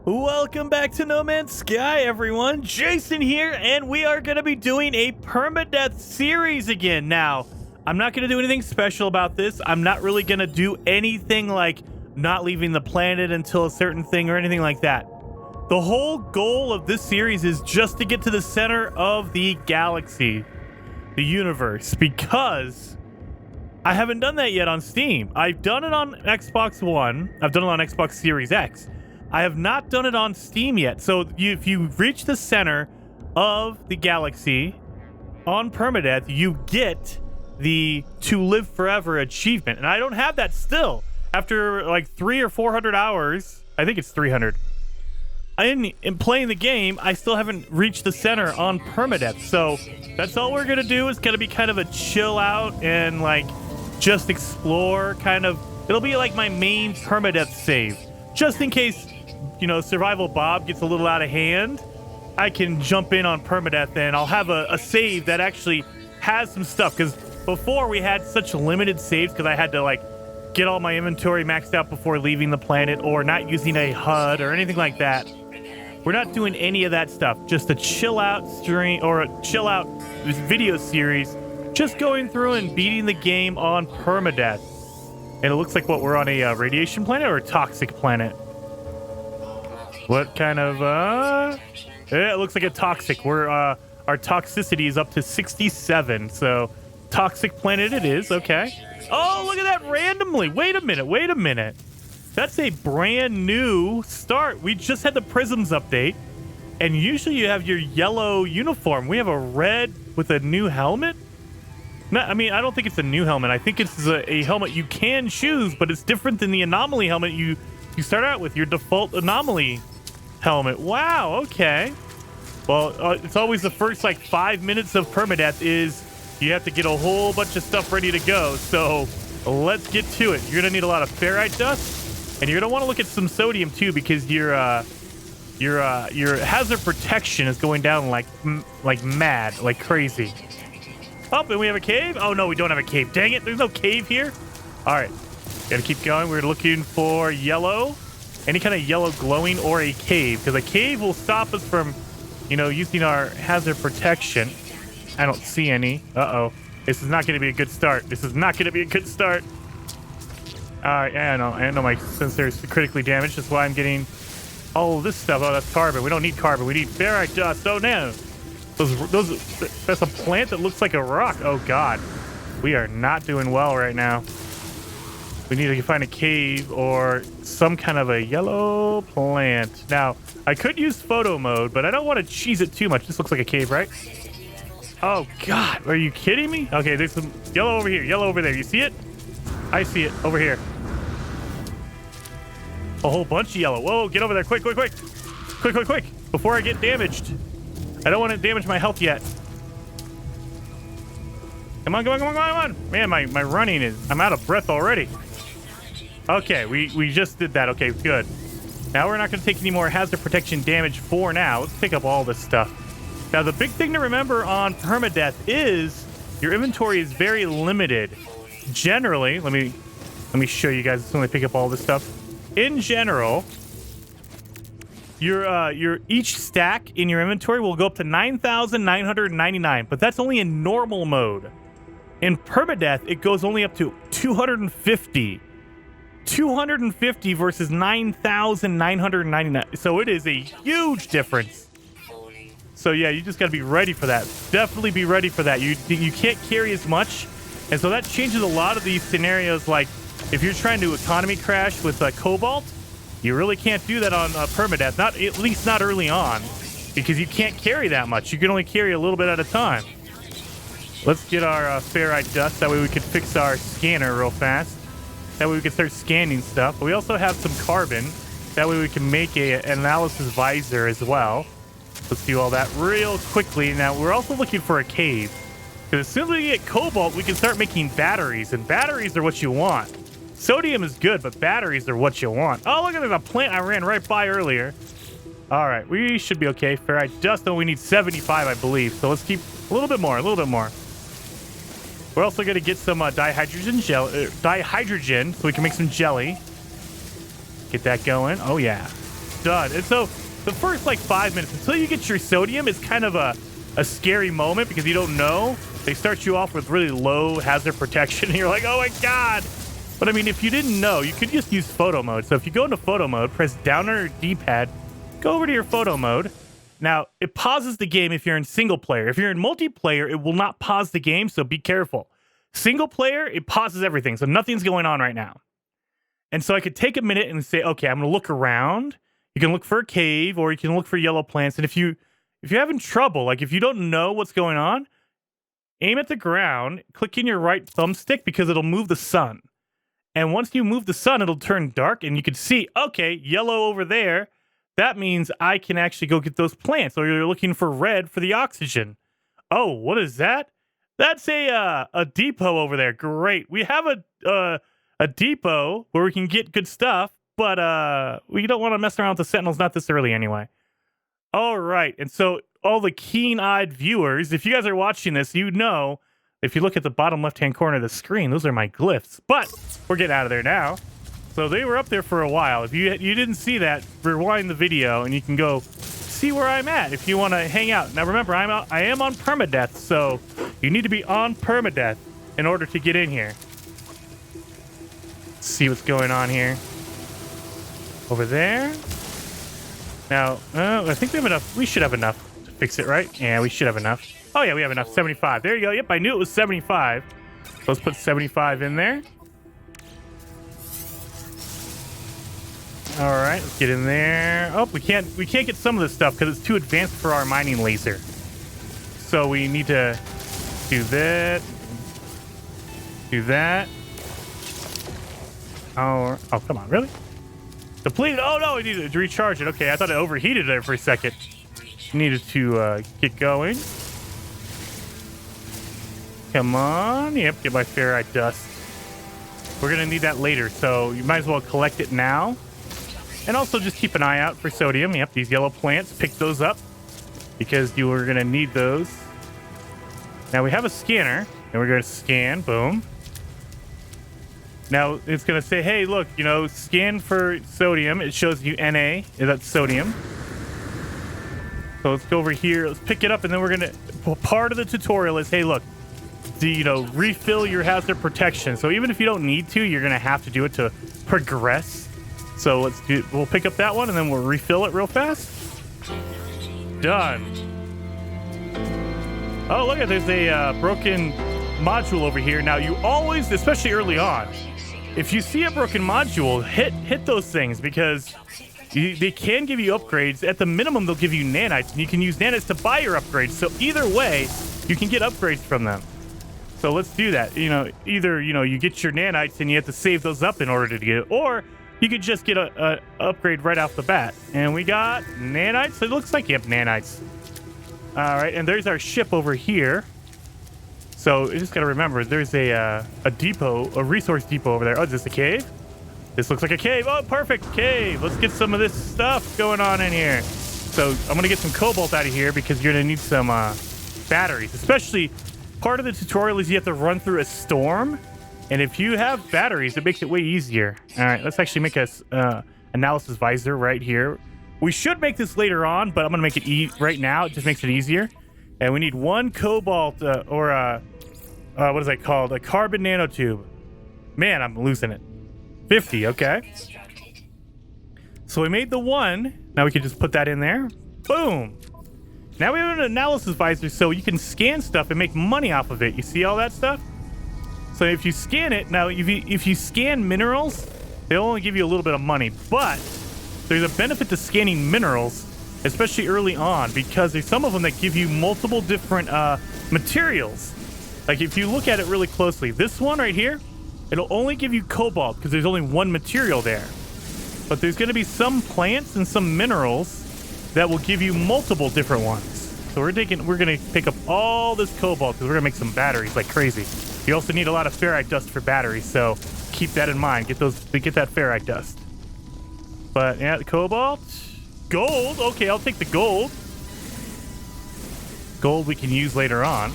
Welcome back to No Man's Sky, everyone. Jason here, and we are going to be doing a Permadeath series again. Now, I'm not going to do anything special about this. I'm not really going to do anything like not leaving the planet until a certain thing or anything like that. The whole goal of this series is just to get to the center of the galaxy, the universe, because I haven't done that yet on Steam. I've done it on Xbox One. I've done it on Xbox Series X. I have not done it on Steam yet. So if you reach the center of the galaxy on Permadeath, you get the To Live Forever achievement. And I don't have that still. After like 300 or 400 hours, I think it's 300. In playing the game, I still haven't reached the center on Permadeath. So that's all we're going to do is going to be kind of a chill out and like just explore kind of. It'll be like my main Permadeath save. Just in case, you know, Survival Bob gets a little out of hand, I can jump in on Permadeath and I'll have a save that actually has some stuff. Because before we had such limited saves because I had to like get all my inventory maxed out before leaving the planet or not using a HUD or anything like that. We're not doing any of that stuff. Just a chill out stream or a chill out video series. Just going through and beating the game on Permadeath. And it looks like what, we're on a radiation planet or a toxic planet? What kind of, yeah, it looks like a toxic. We're, our toxicity is up to 67, so toxic planet it is, okay. Oh, look at that randomly. Wait a minute. That's a brand new start. We just had the Prisms update, and usually you have your yellow uniform. We have a red with a new helmet? No, I mean, I don't think it's a new helmet. I think it's a helmet you can choose, but it's different than the anomaly helmet you start out with, your default anomaly helmet. Wow, okay. Well, it's always the first, like, 5 minutes of Permadeath is you have to get a whole bunch of stuff ready to go. So let's get to it. You're going to need a lot of ferrite dust, and you're going to want to look at some sodium, too, because your hazard protection is going down like mad, like crazy. Oh, and we have a cave? Oh, no, we don't have a cave. Dang it, there's no cave here. All right, gotta keep going. We're looking for yellow. Any kind of yellow glowing or a cave, because a cave will stop us from, you know, using our hazard protection. I don't see any. Uh-oh. This is not going to be a good start. All right, I know my sensor is critically damaged. That's why I'm getting all of this stuff. Oh, that's carbon. We don't need carbon. We need ferrite dust. Oh, no. That's a plant that looks like a rock. Oh, God. We are not doing well right now. We need to find a cave or some kind of a yellow plant. Now, I could use photo mode, but I don't want to cheese it too much. This looks like a cave, right? Oh, God. Are you kidding me? Okay, there's some yellow over here. Yellow over there. You see it? I see it over here. A whole bunch of yellow. Whoa, get over there. Quick. Before I get damaged. I don't want to damage my health yet. Come on. Man, my running is... I'm out of breath already. Okay, we just did that. Okay, good. Now we're not going to take any more hazard protection damage for now. Let's pick up all this stuff. Now, the big thing to remember on Permadeath is your inventory is very limited. Generally, let me show you guys as soon as I pick up all this stuff. In general... Your each stack in your inventory will go up to 9,999, but that's only in normal mode. In Permadeath, it goes only up to 250. 250 versus 9,999. So it is a huge difference. So yeah, you just got to be ready for that. Definitely be ready for that. You can't carry as much, and so that changes a lot of these scenarios. Like if you're trying to economy crash with cobalt. You really can't do that on Permadeath, at least not early on, because you can't carry that much. You can only carry a little bit at a time. Let's get our ferrite dust. That way we can fix our scanner real fast. That way we can start scanning stuff. But we also have some carbon. That way we can make an analysis visor as well. Let's do all that real quickly. Now, we're also looking for a cave. Because as soon as we get cobalt, we can start making batteries. And batteries are what you want. Sodium is good, but batteries are what you want. Oh, look at this, a plant I ran right by earlier. All right, we should be okay. Ferrite dust, though, we need 75, I believe. So let's keep a little bit more. We're also going to get some dihydrogen so we can make some jelly. Get that going. Oh, yeah. done. And so the first like 5 minutes until you get your sodium is kind of a scary moment because you don't know. They start you off with really low hazard protection and you're like, oh my god. But I mean, if you didn't know, you could just use photo mode. So if you go into photo mode, press down on your D-pad, go over to your photo mode. Now, it pauses the game if you're in single player. If you're in multiplayer, it will not pause the game, so be careful. Single player, it pauses everything, so nothing's going on right now. And so I could take a minute and say, okay, I'm going to look around. You can look for a cave, or you can look for yellow plants. And if you're having trouble, like if you don't know what's going on, aim at the ground, click in your right thumbstick because it'll move the sun. And once you move the sun, it'll turn dark, and you can see, okay, yellow over there. That means I can actually go get those plants, or you're looking for red for the oxygen. Oh, what is that? That's a depot over there. Great. We have a depot where we can get good stuff, but we don't want to mess around with the sentinels, not this early anyway. All right. And so all the keen-eyed viewers, if you guys are watching this, you know, if you look at the bottom left-hand corner of the screen, those are my glyphs. But we're getting out of there now. So they were up there for a while. If you didn't see that, rewind the video and you can go see where I'm at if you want to hang out. Now remember, I am on permadeath, so you need to be on permadeath in order to get in here. Let's see what's going on here. Over there. Now, I think we have enough. We should have enough to fix it, right? Yeah, we should have enough. Oh yeah, we have enough. 75. There you go. Yep, I knew it was 75. Let's put 75 in there. All right, let's get in there. Oh, we can't get some of this stuff because it's too advanced for our mining laser. So we need to do that. Do that. Oh, come on, really? Depleted. Oh no, we needed to recharge it. Okay, I thought it overheated there for a second. Needed to get going. Come on. Yep, get my ferrite dust. We're gonna need that later, so you might as well collect it now. And also just keep an eye out for sodium. Yep, these yellow plants. Pick those up because you are going to need those. Now we have a scanner and we're going to scan. Boom. Now it's going to say, hey, look, you know, scan for sodium. It shows you Na. That's sodium. So let's go over here. Let's pick it up and then we're going to... Part of the tutorial is, hey, look, refill your hazard protection. So even if you don't need to, you're going to have to do it to progress. So we'll pick up that one and then we'll refill it real fast. Done. Oh, look at there's a broken module over here. Now you always, especially early on, if you see a broken module, hit those things because they can give you upgrades. At the minimum, they'll give you nanites, and you can use nanites to buy your upgrades. So either way, you can get upgrades from them. So let's do that. Either you get your nanites and you have to save those up in order to get it, or you could just get a upgrade right off the bat. And we got nanites. It looks like you have nanites. All right, and there's our ship over here. So you just got to remember, there's a depot, a resource depot over there. Oh, is this a cave? This looks like a cave. Oh, perfect, cave. Let's get some of this stuff going on in here. So I'm going to get some cobalt out of here because you're going to need some batteries. Especially, part of the tutorial is you have to run through a storm. And if you have batteries, it makes it way easier. All right, let's actually make a analysis visor right here. We should make this later on, but I'm going to make it right now. It just makes it easier. And we need one cobalt what is that called? A carbon nanotube. Man, I'm losing it. 50, okay. So we made the one. Now we can just put that in there. Boom. Now we have an analysis visor so you can scan stuff and make money off of it. You see all that stuff? So if you scan it, now if you scan minerals, they'll only give you a little bit of money. But there's a benefit to scanning minerals, especially early on, because there's some of them that give you multiple different materials. Like if you look at it really closely, this one right here, it'll only give you cobalt because there's only one material there. But there's going to be some plants and some minerals that will give you multiple different ones. So we're going to pick up all this cobalt because we're going to make some batteries like crazy. You also need a lot of ferrite dust for batteries, so keep that in mind. Get that ferrite dust. But yeah, the cobalt, gold. Okay, I'll take the gold. Gold we can use later on.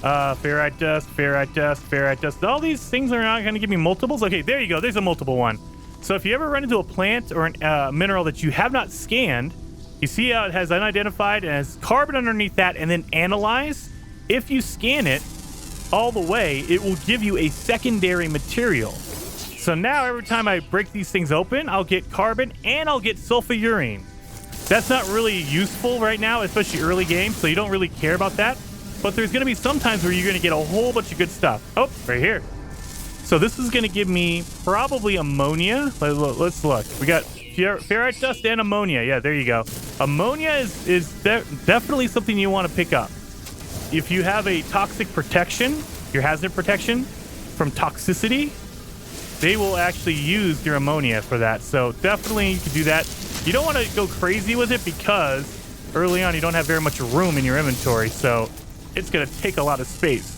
Ferrite dust, ferrite dust, ferrite dust. All these things are not going to give me multiples. Okay, there you go. There's a multiple one. So if you ever run into a plant or a mineral that you have not scanned, you see how it has unidentified and has carbon underneath that, and then analyze. If you scan it all the way, it will give you a secondary material. So now every time I break these things open, I'll get carbon and I'll get sulfurine. That's not really useful right now, especially early game, so you don't really care about that. But there's going to be some times where you're going to get a whole bunch of good stuff. Oh, right here. So this is going to give me probably ammonia. Let's look. We got ferrite dust and ammonia. Yeah, there you go. Ammonia is definitely something you want to pick up. If you have a toxic protection, your hazard protection from toxicity, they will actually use your ammonia for that. So definitely you can do that. You don't want to go crazy with it because early on you don't have very much room in your inventory. So it's going to take a lot of space.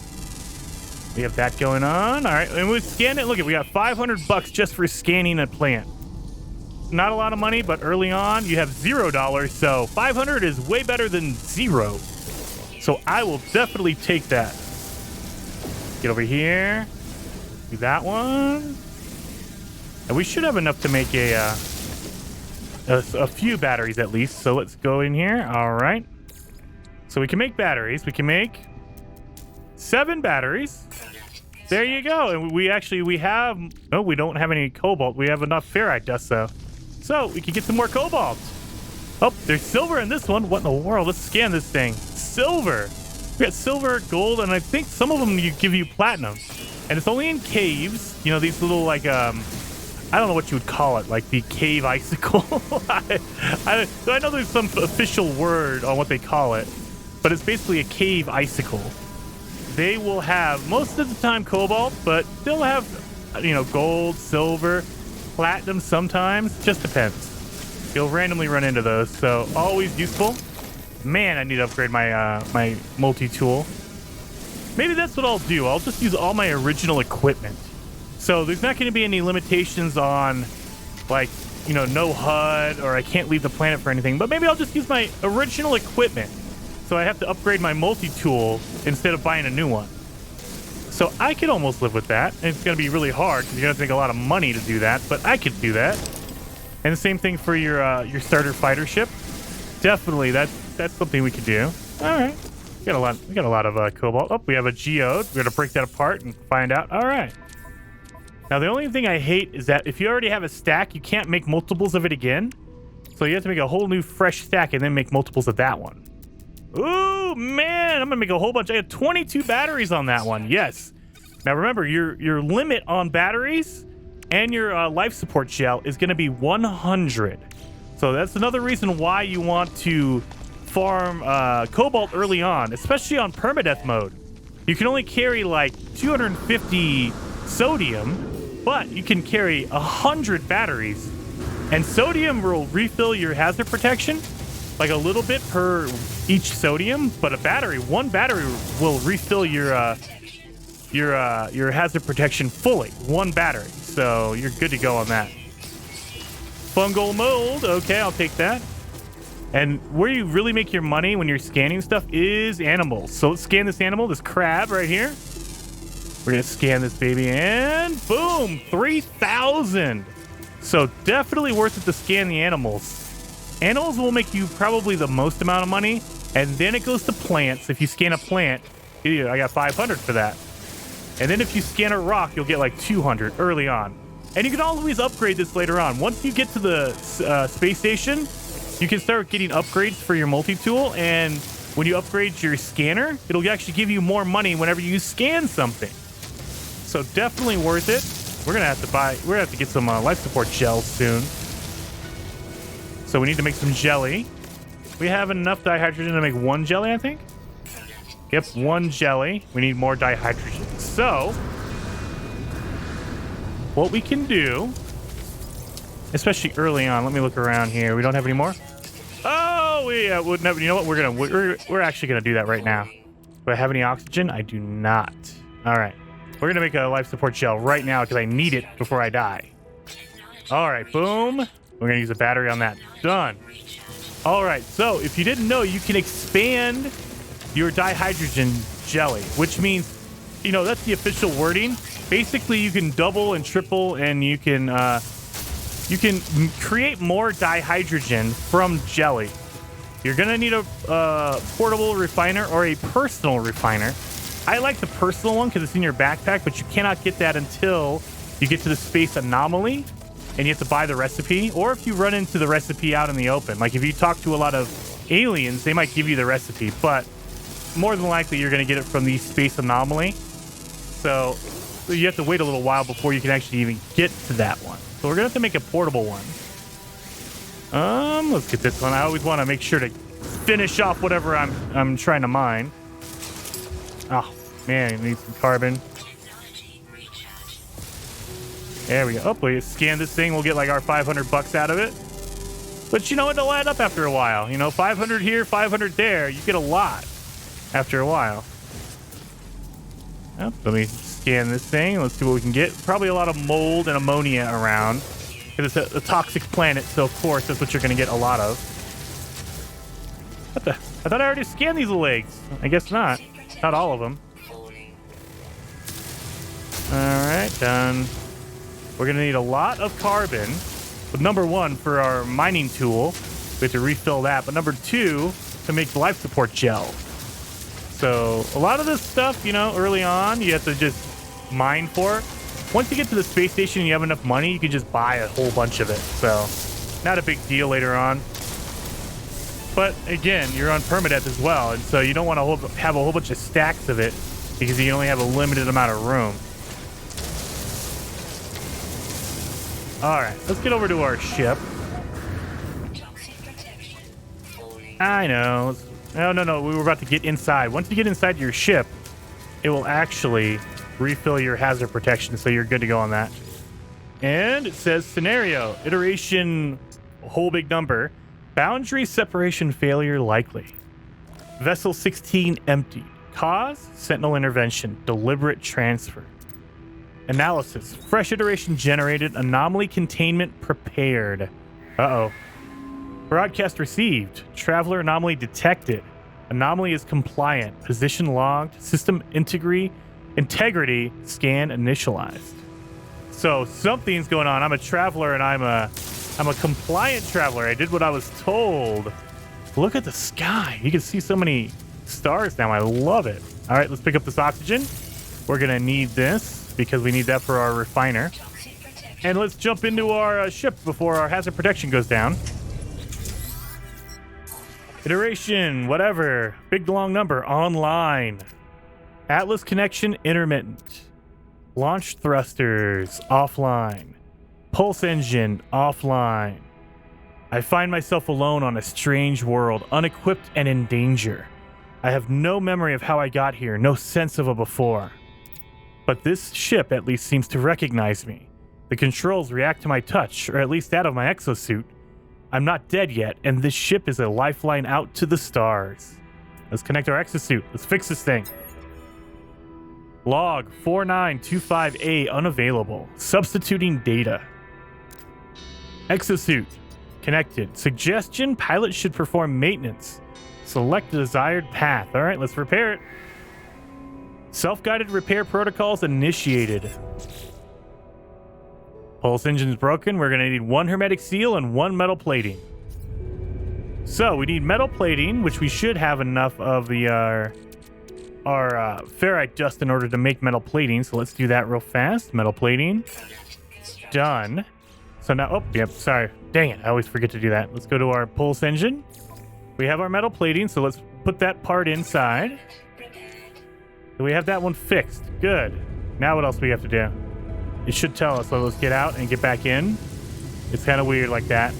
We have that going on. All right. And we scan it. Look, we got $500 just for scanning a plant. Not a lot of money, but early on you have $0. So 500 is way better than 0. So I will definitely take that. Get over here. Do that one. And we should have enough to make a few batteries at least. So let's go in here. All right. So we can make batteries. We can make 7 batteries. There you go. And we have, no, we don't have any cobalt. We have enough ferrite dust though. So we can get some more cobalt. Oh, there's silver in this one. What in the world? Let's scan this thing. Silver. We got silver, gold, and I think some of them give you platinum. And it's only in caves. You know, these little like, I don't know what you would call it, like the cave icicle. I know there's some official word on what they call it, but it's basically a cave icicle. They will have, most of the time, cobalt, but they'll have, you know, gold, silver, platinum sometimes. Just depends. You'll randomly run into those, so always useful. Man, I need to upgrade my my multi-tool. Maybe that's what I'll do. I'll just use all my original equipment. So there's not going to be any limitations on, like, you know, no HUD or I can't leave the planet for anything. But maybe I'll just use my original equipment. So I have to upgrade my multi-tool instead of buying a new one. So I could almost live with that. And it's going to be really hard because you're going to have to make a lot of money to do that. But I could do that. And the same thing for your starter fighter ship. Definitely, that's something we could do. All right. We got a lot of cobalt. Oh, we have a geode. We're going to break that apart and find out. All right. Now, the only thing I hate is that if you already have a stack, you can't make multiples of it again. So you have to make a whole new fresh stack and then make multiples of that one. Ooh, man, I'm going to make a whole bunch. I have 22 batteries on that one. Yes. Now, remember, your limit on batteries and your life support gel is going to be 100. So that's another reason why you want to farm cobalt early on, especially on permadeath mode. You can only carry like 250 sodium, but you can carry 100 batteries. And sodium will refill your hazard protection like a little bit per each sodium, but one battery will refill your hazard protection fully. One battery. So you're good to go on that. Fungal mold. Okay, I'll take that. And where you really make your money when you're scanning stuff is animals. So let's scan this animal, this crab right here. We're going to scan this baby and boom, 3,000. So definitely worth it to scan the animals. Animals will make you probably the most amount of money. And then it goes to plants. If you scan a plant, I got 500 for that. And then if you scan a rock, you'll get like 200 early on. And you can always upgrade this later on. Once you get to the space station, you can start getting upgrades for your multi-tool. And when you upgrade your scanner, it'll actually give you more money whenever you scan something. So definitely worth it. We're gonna have to get some life support gels soon. So we need to make some jelly. We have enough dihydrogen to make 1 jelly, I think. Yep, 1 jelly. We need more dihydrogen. So what we can do, especially early on, let me look around here. We don't have any more. Oh, we wouldn't have. You know what? We're actually gonna do that right now. Do I have any oxygen? I do not. All right. We're gonna make a life support gel right now because I need it before I die. All right, boom. We're gonna use a battery on that. Done. All right, so if you didn't know, you can expand your dihydrogen jelly, which means, you know, that's the official wording. Basically, you can double and triple, and you can you can create more dihydrogen from jelly. You're going to need a portable refiner or a personal refiner. I like the personal one because it's in your backpack, but you cannot get that until you get to the space anomaly and you have to buy the recipe. Or if you run into the recipe out in the open. Like if you talk to a lot of aliens, they might give you the recipe, but more than likely you're going to get it from the space anomaly. So you have to wait a little while before you can actually even get to that one. So we're going to have to make a portable one. Let's get this one. I always want to make sure to finish off whatever I'm trying to mine. Oh, man, it needs some carbon. There we go. Oh, we scan this thing. We'll get like our 500 bucks out of it. But you know, it'll add up after a while. You know, 500 here, 500 there. You get a lot after a while. Oh, let me scan this thing. Let's see what we can get. Probably a lot of mold and ammonia around. It's a toxic planet, so of course that's what you're going to get a lot of. What the? I thought I already scanned these little eggs. I guess not. Not all of them. Alright, done. We're going to need a lot of carbon. But number one, for our mining tool, we have to refill that. But number two, to make the life support gel. So a lot of this stuff, you know, early on, you have to just mine for. Once you get to the space station and you have enough money, you can just buy a whole bunch of it. So not a big deal later on. But again, you're on permadeath as well. And so you don't want to have a whole bunch of stacks of it because you only have a limited amount of room. All right, let's get over to our ship. I know. No. We were about to get inside. Once you get inside your ship, it will actually refill your hazard protection, so you're good to go on that. And it says scenario, iteration, whole big number, boundary separation failure likely. Vessel 16 emptied. Cause, sentinel intervention, deliberate transfer. Analysis, fresh iteration generated, anomaly containment prepared. Uh-oh. Broadcast received, traveler anomaly detected. Anomaly is compliant, position logged, system integrity, scan initialized. So something's going on. I'm a traveler and I'm a compliant traveler. I did what I was told. Look at the sky. You can see so many stars now. I love it. All right, let's pick up this oxygen. We're going to need this because we need that for our refiner. And let's jump into our ship before our hazard protection goes down. Iteration, whatever. Big long number, online. Atlas connection intermittent. Launch thrusters, offline. Pulse engine, offline. I find myself alone on a strange world, unequipped and in danger. I have no memory of how I got here, no sense of a before. But this ship at least seems to recognize me. The controls react to my touch, or at least that of my exosuit. I'm not dead yet, and this ship is a lifeline out to the stars. Let's connect our exosuit. Let's fix this thing. Log 4925A unavailable. Substituting data. Exosuit. Connected. Suggestion, pilot should perform maintenance. Select the desired path. All right, let's repair it. Self-guided repair protocols initiated. Pulse engine's broken. We're going to need one hermetic seal and one metal plating. So we need metal plating, which we should have enough of the our ferrite dust in order to make metal plating. So let's do that real fast. Metal plating. Done. So now, oh, yep, sorry. Dang it, I always forget to do that. Let's go to our pulse engine. We have our metal plating, so let's put that part inside. So we have that one fixed. Good. Now what else do we have to do? It should tell us. So let's get out and get back in. It's kind of weird like that.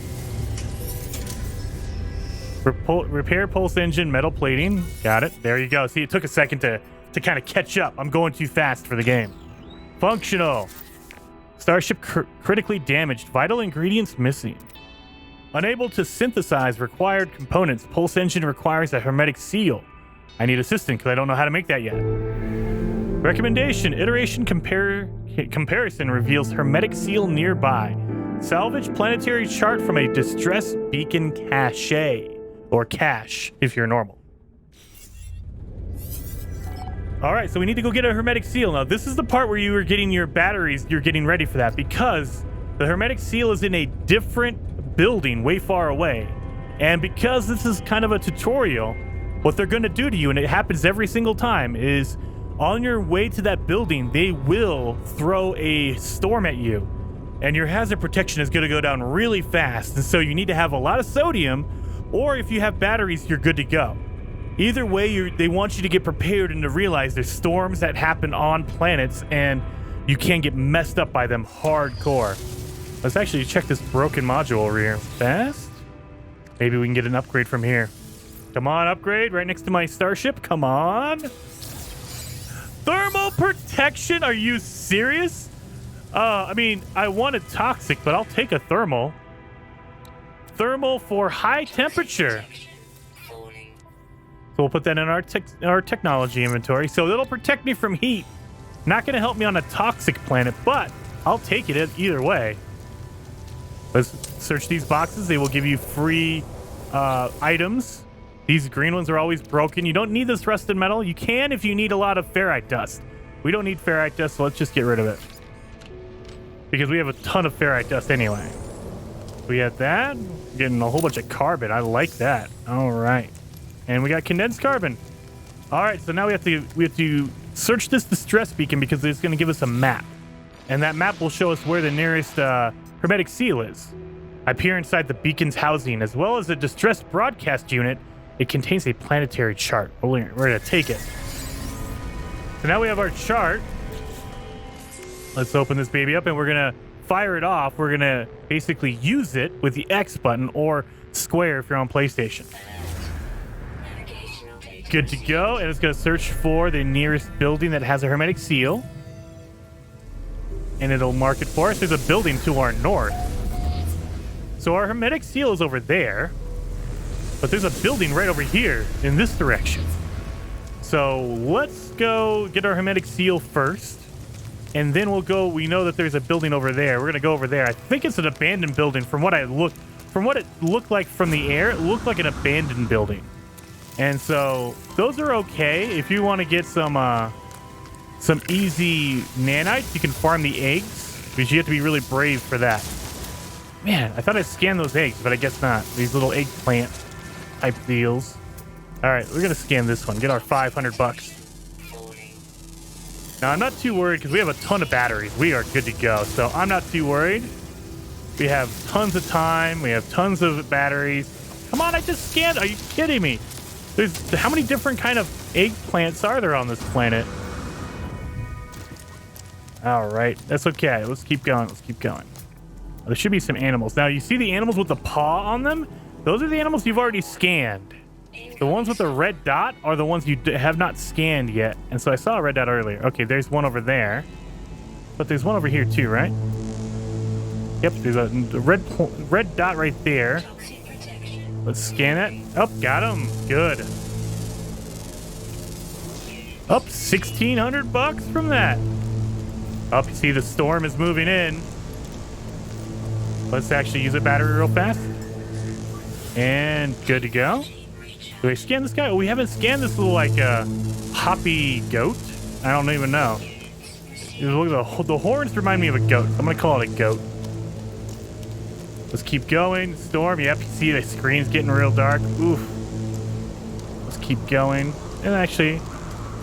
Repair pulse engine, metal plating. Got it. There you go. See, it took a second to kind of catch up. I'm going too fast for the game. Functional. Starship critically damaged. Vital ingredients missing. Unable to synthesize required components. Pulse engine requires a hermetic seal. I need assistance because I don't know how to make that yet. Recommendation. Iteration comparison reveals hermetic seal nearby. Salvage planetary chart from a distress beacon cache. Or cache, if you're normal. Alright, so we need to go get a hermetic seal. Now, this is the part where you are getting your batteries. You're getting ready for that because The hermetic seal is in a different building way far away. And because this is kind of a tutorial, what they're going to do to you, and it happens every single time, is on your way to that building, they will throw a storm at you. And your hazard protection is going to go down really fast. And so you need to have a lot of sodium, or if you have batteries, you're good to go. Either way, they want you to get prepared and to realize there's storms that happen on planets, and you can get messed up by them hardcore. Let's actually check this broken module over here. Fast? Maybe we can get an upgrade from here. Come on, upgrade right next to my starship. Come on. Thermal protection? Are you serious? I mean, I wanted toxic, but I'll take a thermal. Thermal for high temperature. So we'll put that in our technology inventory. So it'll protect me from heat. Not going to help me on a toxic planet, but I'll take it either way. Let's search these boxes. They will give you free items. These green ones are always broken. You don't need this rusted metal. You can if you need a lot of ferrite dust. We don't need ferrite dust, so let's just get rid of it. Because we have a ton of ferrite dust anyway. We have that. Getting a whole bunch of carbon. I like that. All right. And we got condensed carbon. All right, so now we have to search this distress beacon because it's going to give us a map. And that map will show us where the nearest hermetic seal is. I peer inside the beacon's housing, as well as a distress broadcast unit. It contains a planetary chart. We're going to take it. So now we have our chart. Let's open this baby up, and we're going to fire it off. We're going to basically use it with the X button or square if you're on PlayStation. Good to go, and it's going to search for the nearest building that has a hermetic seal. And it'll mark it for us. There's a building to our north. So our hermetic seal is over there. But there's a building right over here in this direction. So let's go get our hermetic seal first. And then we'll go, we know that there's a building over there. We're going to go over there. I think it's an abandoned building from what it looked like from the air. It looked like an abandoned building. And so those are okay. If you want to get some easy nanites, you can farm the eggs, because you have to be really brave for that. Man, I thought I scanned those eggs, but I guess not. These little eggplant type deals. All right, we're going to scan this one. Get our 500 bucks. Now, I'm not too worried because we have a ton of batteries. We are good to go, so I'm not too worried. We have tons of time. We have tons of batteries. Come on, I just scanned. Are you kidding me? There's how many different kind of eggplants are there on this planet? All right, that's okay. Let's keep going. Let's keep going. There should be some animals. Now, you see the animals with the paw on them? Those are the animals you've already scanned. The ones with the red dot are the ones you have not scanned yet. And so I saw a red dot earlier. Okay, there's one over there. But there's one over here too, right? Yep, there's a red dot right there. Let's scan it. Oh, got him. Good. Up 1,600 bucks from that. Up, you see the storm is moving in. Let's actually use a battery real fast. And good to go. Do I scan this guy? Oh, we haven't scanned this little, like, hoppy goat. I don't even know. Look at the horns remind me of a goat. I'm going to call it a goat. Let's keep going. Storm. Yep, you see the screen's getting real dark. Oof. Let's keep going. And actually,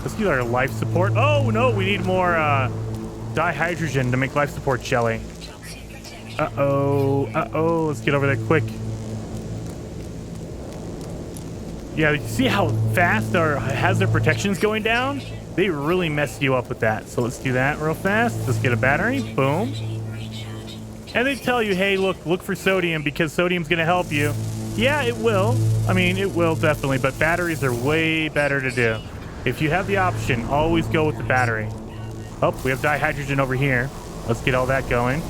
let's use our life support. Oh, no, we need more dihydrogen to make life support jelly. Uh-oh. Uh-oh. Let's get over there quick. Yeah, you see how fast our hazard protection's going down? They really mess you up with that. So let's do that real fast. Let's get a battery. Boom. And they tell you, hey, look for sodium because sodium's going to help you. Yeah, it will. I mean, it will definitely, but batteries are way better to do. If you have the option, always go with the battery. Oh, we have dihydrogen over here. Let's get all that going.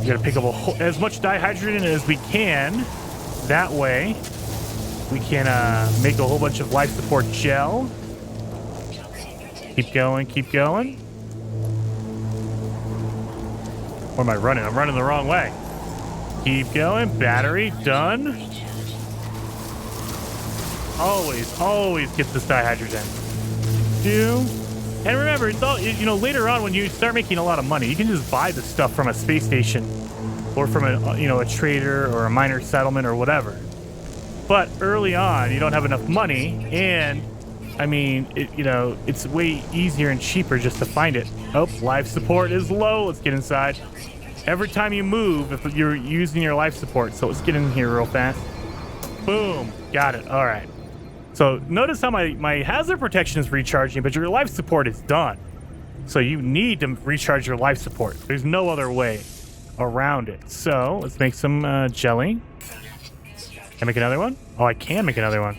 We got to pick up as much dihydrogen as we can. That way, we can make a whole bunch of life support gel. Keep going, keep going. Where am I running? I'm running the wrong way. Keep going. Battery, done. Always get this dihydrogen. 2, And remember, it's all, you know, later on when you start making a lot of money, you can just buy the stuff from a space station or from a, you know, a trader or a minor settlement or whatever. But early on, you don't have enough money, and I mean, you know, it's way easier and cheaper just to find it. Oh, life support is low. Let's get inside. Every time you move, if you're using your life support, so let's get in here real fast. Boom, got it. All right. So notice how my hazard protection is recharging, but your life support is done. So you need to recharge your life support. There's no other way around it. So let's make some jelly. Can I make another one? Oh, I can make another one.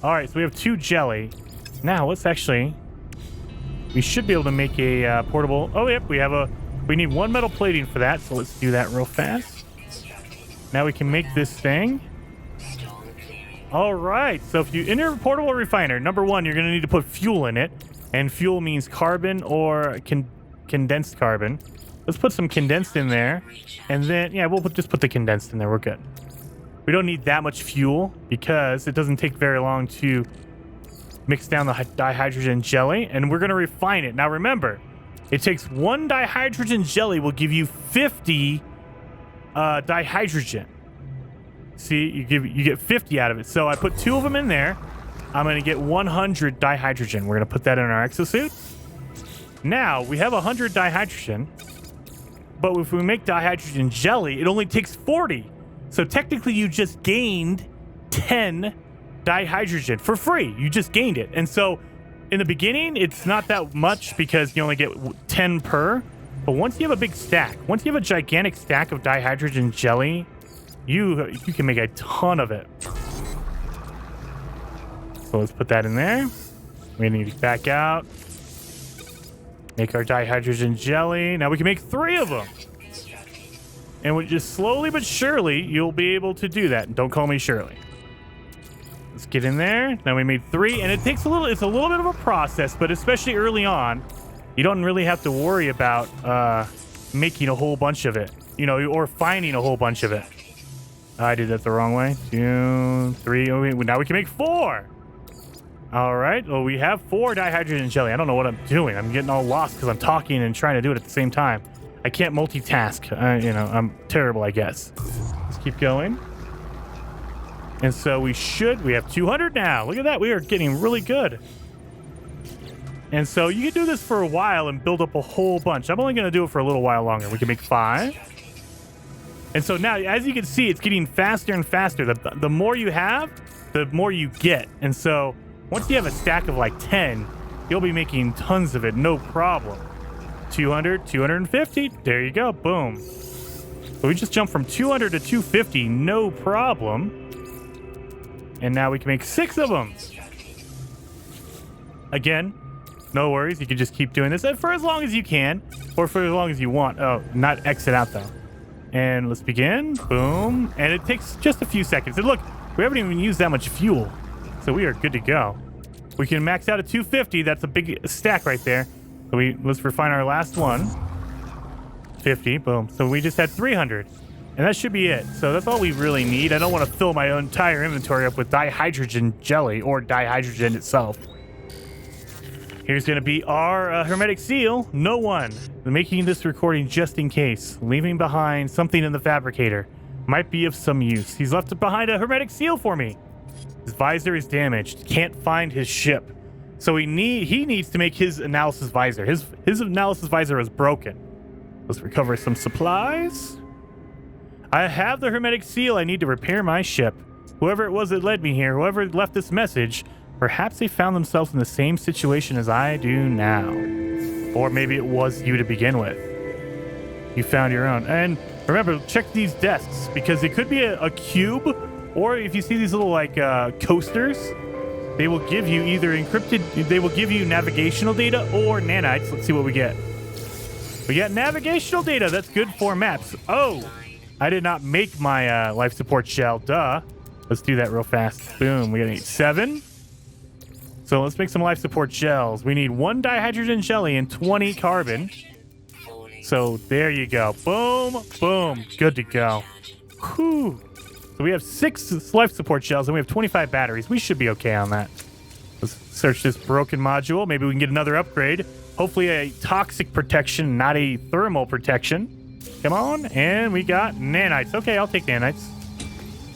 All right, so we have 2 jelly. Now let's actually, we should be able to make a portable. Oh, yep, we need 1 metal plating for that. So let's do that real fast. Now we can make this thing. All right, so if you enter a portable refiner, number 1, you're going to need to put fuel in it. And fuel means carbon or condensed carbon. Let's put some condensed in there. And then, yeah, we'll just put the condensed in there. We're good. We don't need that much fuel because it doesn't take very long to mix down the dihydrogen jelly. And we're going to refine it. Now, remember, it takes 1 dihydrogen jelly will give you 50 dihydrogen. See, you get 50 out of it. So I put 2 of them in there. I'm going to get 100 dihydrogen. We're going to put that in our exosuit. Now, we have 100 dihydrogen. But if we make dihydrogen jelly, it only takes 40. So technically, you just gained 10 dihydrogen for free. You just gained it. And so in the beginning, it's not that much because you only get 10 per. But once you have a big stack, once you have a gigantic stack of dihydrogen jelly, you can make a ton of it. So let's put that in there. We need to back out. Make our dihydrogen jelly. Now we can make 3 of them. And we just slowly but surely, you'll be able to do that. Don't call me Shirley. Let's get in there. Now we made 3, and it takes it's a little bit of a process, but especially early on, you don't really have to worry about making a whole bunch of it, you know, or finding a whole bunch of it. I did that the wrong way. 2, 3. Oh, now we can make 4. All right. Well, we have 4 dihydrogen jelly. I don't know what I'm doing. I'm getting all lost because I'm talking and trying to do it at the same time. I can't multitask. You know, I'm terrible, I guess. Let's keep going. And so we have 200 now. Look at that. We are getting really good. And so you can do this for a while and build up a whole bunch. I'm only going to do it for a little while longer. We can make 5. And so now, as you can see, it's getting faster and faster. The more you have, the more you get. And so once you have a stack of like 10, you'll be making tons of it. No problem. 200, 250. There you go. Boom. So we just jumped from 200 to 250. No problem. And now we can make 6 of them. Again, no worries. You can just keep doing this for as long as you can, or for as long as you want. Oh, not exit out though. And let's begin. Boom. And it takes just a few seconds. And look, we haven't even used that much fuel. So we are good to go. We can max out at 250. That's a big stack right there. So let's refine our last one. 50. Boom. So we just had 300. And that should be it. So that's all we really need. I don't want to fill my entire inventory up with dihydrogen jelly or dihydrogen itself. Here's going to be our hermetic seal. No one. Making this recording just in case. Leaving behind something in the fabricator. Might be of some use. He's left behind a hermetic seal for me. His visor is damaged. Can't find his ship. So he needs to make his analysis visor. His analysis visor is broken. Let's recover some supplies. I have the hermetic seal. I need to repair my ship. Whoever it was that led me here, whoever left this message, perhaps they found themselves in the same situation as I do now. Or maybe it was you to begin with. You found your own. And remember, check these desks, because it could be a cube, or if you see these little like coasters, they will give you either they will give you navigational data or nanites. Let's see what we get. We got navigational data. That's good for maps. Oh, I did not make my life support shell. Duh. Let's do that real fast. Boom. We got 7. So let's make some life support shells. We need 1 dihydrogen jelly and 20 carbon. So there you go. Boom, boom. Good to go. Whew. So we have 6 life support shells and we have 25 batteries. We should be okay on that. Let's search this broken module. Maybe we can get another upgrade. Hopefully a toxic protection, not a thermal protection. Come on. And we got nanites. Okay, I'll take nanites.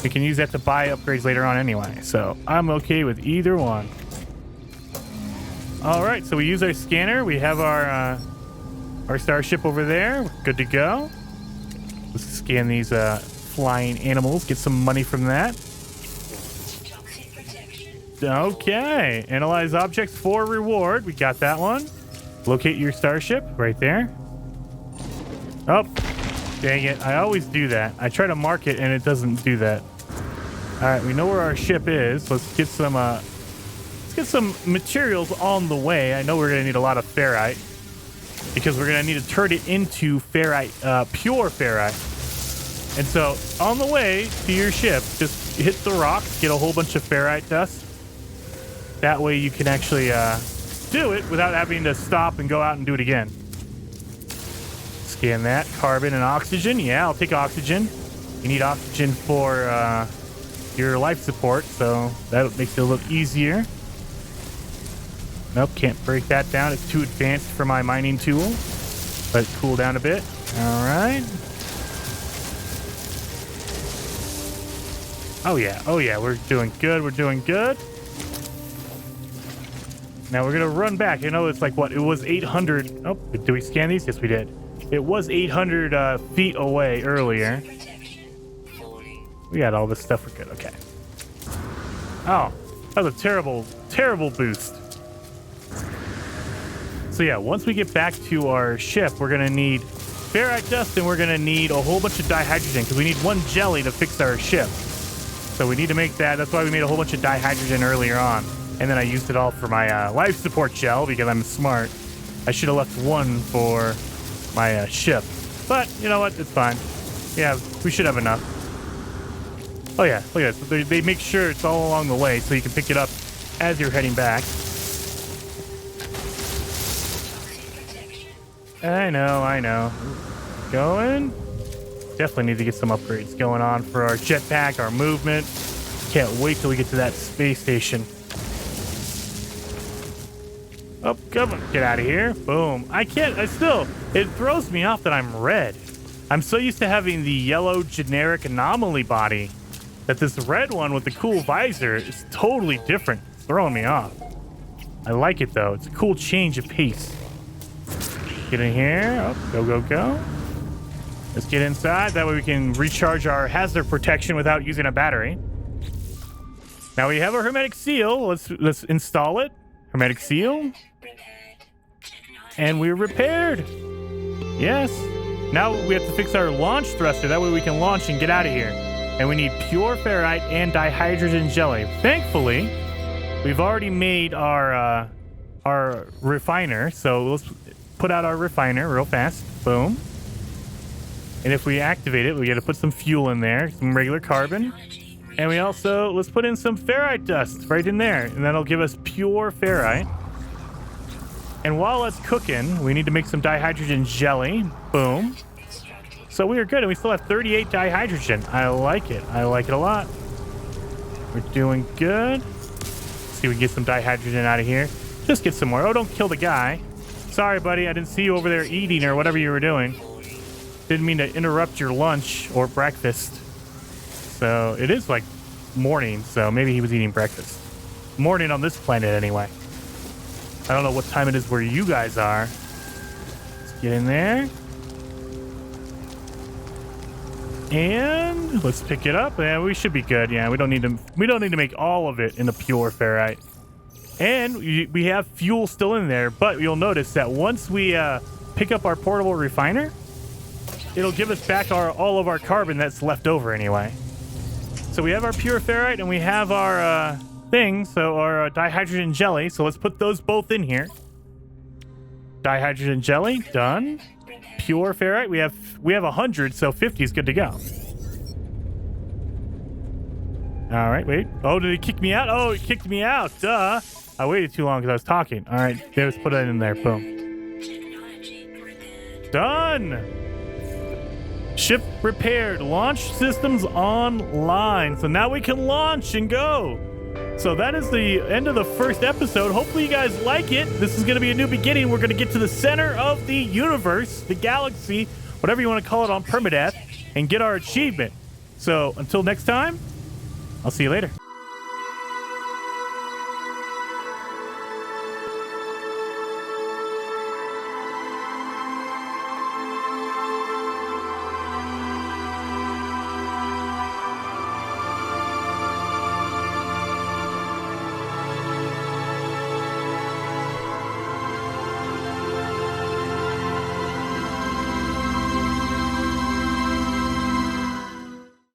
We can use that to buy upgrades later on anyway. So I'm okay with either one. All right, so we use our scanner. We have our starship over there. We're good to go. Let's scan these flying animals. Get some money from that. Okay. Analyze objects for reward. We got that one. Locate your starship right there. Oh, dang it. I always do that. I try to mark it and it doesn't do that. All right, we know where our ship is. Let's get some materials on the way. I know we're going to need a lot of ferrite because we're going to need to turn it into ferrite, pure ferrite. And so on the way to your ship, just hit the rocks, get a whole bunch of ferrite dust. That way you can actually do it without having to stop and go out and do it again. Scan that. Carbon and oxygen. Yeah, I'll take oxygen. You need oxygen for your life support, so that makes it a little easier. Nope, can't break that down. It's too advanced for my mining tool. Let it cool down a bit. All right. Oh yeah, we're doing good. We're doing good. Now we're gonna run back. You know, it's like what? It was 800. Oh, did we scan these? Yes, we did. It was 800 feet away earlier. We got all this stuff. We're good. Okay. Oh, that was a terrible, terrible boost. So yeah, once we get back to our ship, we're gonna need ferrite dust and we're gonna need a whole bunch of dihydrogen because we need one jelly to fix our ship. So we need to make that. That's why we made a whole bunch of dihydrogen earlier on. And then I used it all for my life support gel because I'm smart. I should have left one for my ship. But you know what? It's fine. Yeah, we should have enough. Oh yeah, look at this. They make sure it's all along the way so you can pick it up as you're heading back. I know. Going. Definitely need to get some upgrades going on for our jetpack, our movement. Can't wait till we get to that space station. Oh, come on. Get out of here. Boom. It throws me off that I'm red. I'm so used to having the yellow generic anomaly body that this red one with the cool visor is totally different. It's throwing me off. I like it though. It's a cool change of pace. Get in here. Oh, go. Let's get inside. That way we can recharge our hazard protection without using a battery. Now we have our hermetic seal. Let's install it. Hermetic seal. And we're repaired. Yes. Now we have to fix our launch thruster. That way we can launch and get out of here. And we need pure ferrite and dihydrogen jelly. Thankfully, we've already made our refiner. So let's put out our refiner real fast. Boom. And if we activate it, we got to put some fuel in there, some regular carbon. And we also, let's put in some ferrite dust right in there. And that'll give us pure ferrite. And while it's cooking, we need to make some dihydrogen jelly. Boom. So we are good. And we still have 38 dihydrogen. I like it. I like it a lot. We're doing good. Let's see if we can get some dihydrogen out of here. Just get some more. Oh, don't kill the guy. Sorry, buddy. I didn't see you over there eating or whatever you were doing. Didn't mean to interrupt your lunch or breakfast. So it is like morning, so maybe he was eating breakfast. Morning on this planet anyway. I don't know what time it is where you guys are. Let's get in there. And let's pick it up. Yeah, we should be good. Yeah, we don't need to make all of it in the pure ferrite. And we have fuel still in there, but you'll notice that once we pick up our portable refiner, it'll give us back all of our carbon that's left over anyway. So we have our pure ferrite and we have our our dihydrogen jelly. So let's put those both in here. Dihydrogen jelly, done. Pure ferrite, we have 100, so 50 is good to go. All right, wait. Oh, did he kick me out? Oh, he kicked me out. Duh. I waited too long because I was talking. All right, let's put it in there. Boom. Done. Ship repaired. Launch systems online. So now we can launch and go. So that is the end of the first episode. Hopefully you guys like it. This is going to be a new beginning. We're going to get to the center of the universe, the galaxy, whatever you want to call it, on Permadeath, and get our achievement. So until next time, I'll see you later.